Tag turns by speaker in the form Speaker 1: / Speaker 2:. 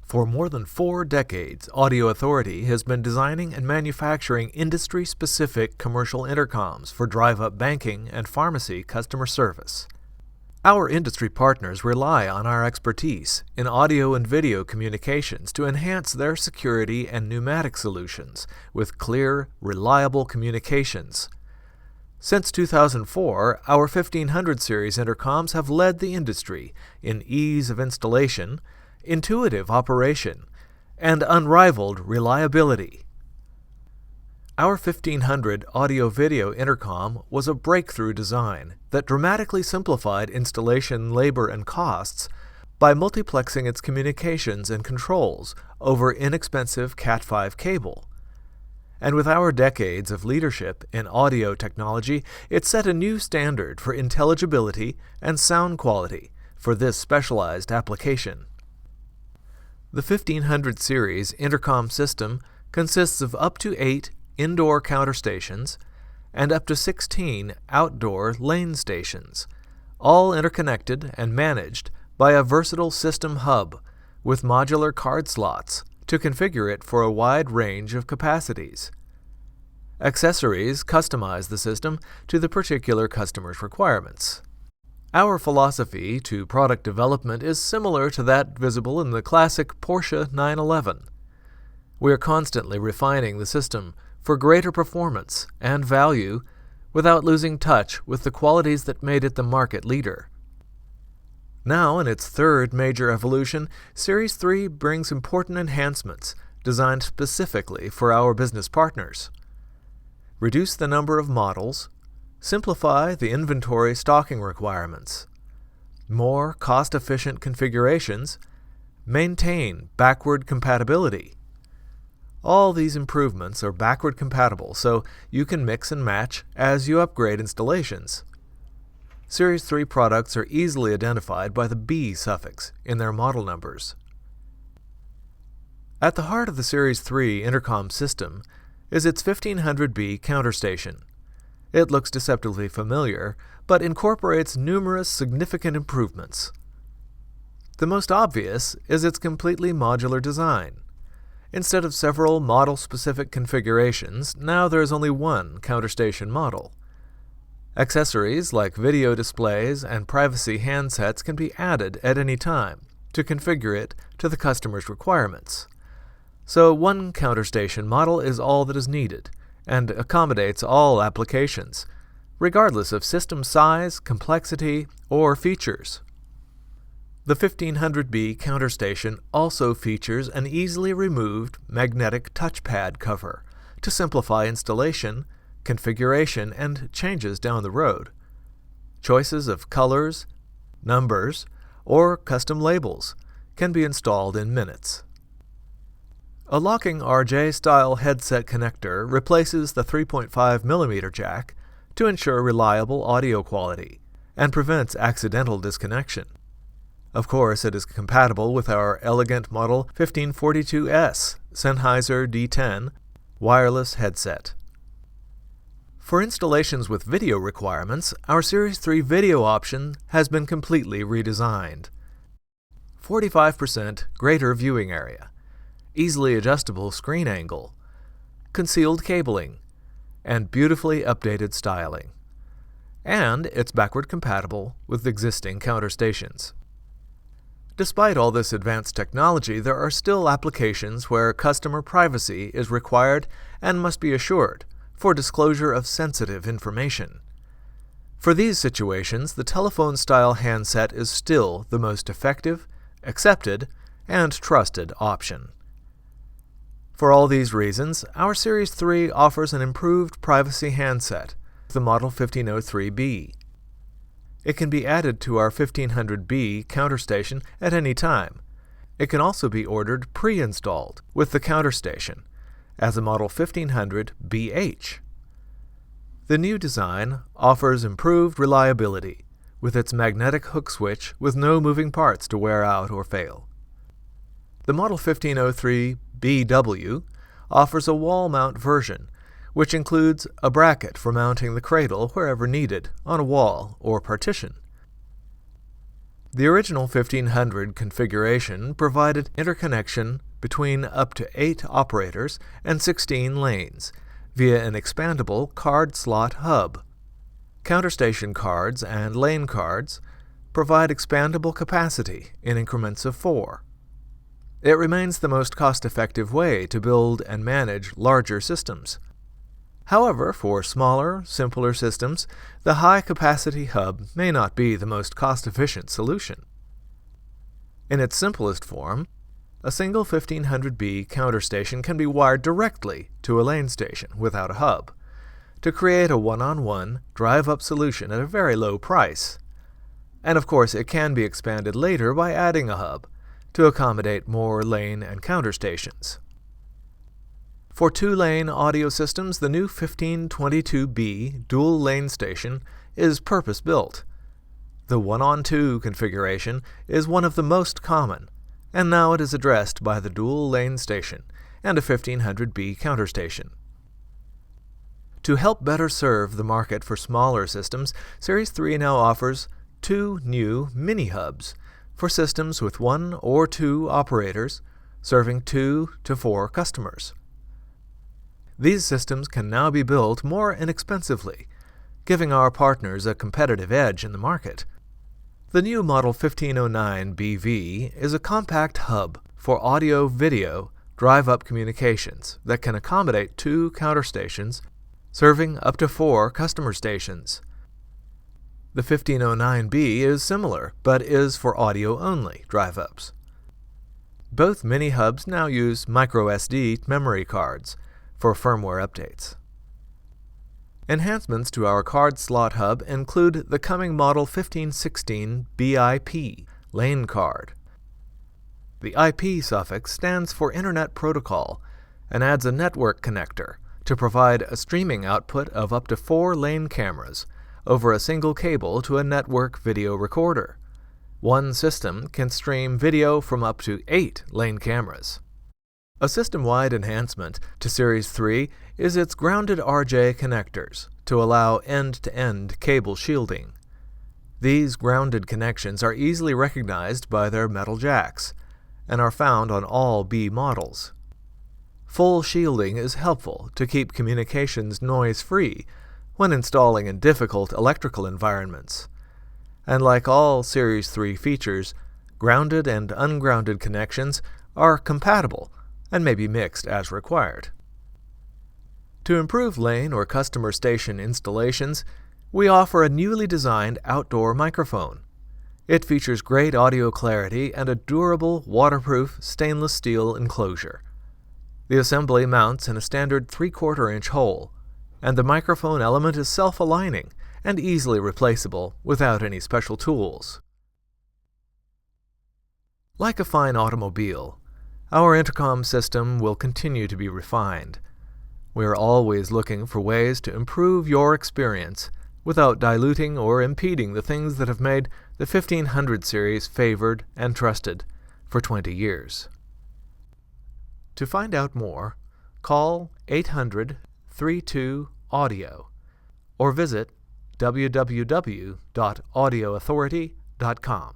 Speaker 1: For more than 4 decades, Audio Authority has been designing and manufacturing industry-specific commercial intercoms for drive-up banking and pharmacy customer service. Our industry partners rely on our expertise in audio and video communications to enhance their security and pneumatic solutions with clear, reliable communications. Since 2004, our 1500 series intercoms have led the industry in ease of installation, intuitive operation, and unrivaled reliability. Our 1500 audio-video intercom was a breakthrough design that dramatically simplified installation labor and costs by multiplexing its communications and controls over inexpensive Cat5 cable. And with our decades of leadership in audio technology, it set a new standard for intelligibility and sound quality for this specialized application. The 1500 series intercom system consists of up to 8 indoor counter stations and up to 16 outdoor lane stations, all interconnected and managed by a versatile system hub with modular card slots to configure it for a wide range of capacities. Accessories customize the system to the particular customer's requirements. Our philosophy to product development is similar to that visible in the classic Porsche 911. We are constantly refining the system for greater performance and value without losing touch with the qualities that made it the market leader. Now, in its third major evolution, Series 3 brings important enhancements designed specifically for our business partners. Reduce the number of models, simplify the inventory stocking requirements, more cost-efficient configurations, maintain backward compatibility. All these improvements are backward compatible, so you can mix and match as you upgrade installations. Series 3 products are easily identified by the B suffix in their model numbers. At the heart of the Series 3 intercom system is its 1500B counter station. It looks deceptively familiar, but incorporates numerous significant improvements. The most obvious is its completely modular design. Instead of several model-specific configurations, now there is only one counter station model. Accessories like video displays and privacy handsets can be added at any time to configure it to the customer's requirements. So one counter station model is all that is needed and accommodates all applications, regardless of system size, complexity, or features. The 1500B counter station also features an easily removed magnetic touchpad cover to simplify installation, configuration, and changes down the road. Choices of colors, numbers, or custom labels can be installed in minutes. A locking RJ-style headset connector replaces the 3.5mm jack to ensure reliable audio quality and prevents accidental disconnection. Of course, it is compatible with our elegant Model 1542S Sennheiser D10 wireless headset. For installations with video requirements, our Series 3 video option has been completely redesigned. 45% greater viewing area, easily adjustable screen angle, concealed cabling, and beautifully updated styling. And it's backward compatible with existing counter stations. Despite all this advanced technology, there are still applications where customer privacy is required and must be assured for disclosure of sensitive information. For these situations, the telephone-style handset is still the most effective, accepted, and trusted option. For all these reasons, our Series 3 offers an improved privacy handset, the Model 1503B. It can be added to our 1500B counter station at any time. It can also be ordered pre-installed with the counter station as a Model 1500BH. The new design offers improved reliability with its magnetic hook switch with no moving parts to wear out or fail. The Model 1503BW offers a wall mount version, which includes a bracket for mounting the cradle wherever needed on a wall or partition. The original 1500 configuration provided interconnection between up to 8 operators and 16 lanes via an expandable card slot hub. Counterstation cards and lane cards provide expandable capacity in increments of 4. It remains the most cost-effective way to build and manage larger systems. However, for smaller, simpler systems, the high-capacity hub may not be the most cost-efficient solution. In its simplest form, a single 1500B counter station can be wired directly to a lane station without a hub, to create a one-on-one drive-up solution at a very low price. And of course, it can be expanded later by adding a hub to accommodate more lane and counter stations. For 2-lane audio systems, the new 1522B dual lane station is purpose-built. The 1-on-2 configuration is one of the most common, and now it is addressed by the dual lane station and a 1500B counter station. To help better serve the market for smaller systems, Series 3 now offers 2 new mini-hubs for systems with 1 or 2 operators serving 2 to 4 customers. These systems can now be built more inexpensively, giving our partners a competitive edge in the market. The new Model 1509 BV is a compact hub for audio-video drive-up communications that can accommodate 2 counter stations serving up to 4 customer stations. The 1509B is similar, but is for audio-only drive-ups. Both mini-hubs now use microSD memory cards for firmware updates. Enhancements to our card slot hub include the coming Model 1516 BIP lane card. The IP suffix stands for Internet Protocol and adds a network connector to provide a streaming output of up to 4 lane cameras over a single cable to a network video recorder. One system can stream video from up to 8 lane cameras. A system-wide enhancement to Series 3 is its grounded RJ connectors to allow end-to-end cable shielding. These grounded connections are easily recognized by their metal jacks and are found on all B models. Full shielding is helpful to keep communications noise-free when installing in difficult electrical environments. And like all Series 3 features, grounded and ungrounded connections are compatible and may be mixed as required. To improve lane or customer station installations, we offer a newly designed outdoor microphone. It features great audio clarity and a durable, waterproof stainless steel enclosure. The assembly mounts in a standard 3/4-inch hole, and the microphone element is self-aligning and easily replaceable without any special tools. Like a fine automobile, our intercom system will continue to be refined. We are always looking for ways to improve your experience without diluting or impeding the things that have made the 1500 series favored and trusted for 20 years. To find out more, call 800-32-AUDIO or visit www.audioauthority.com.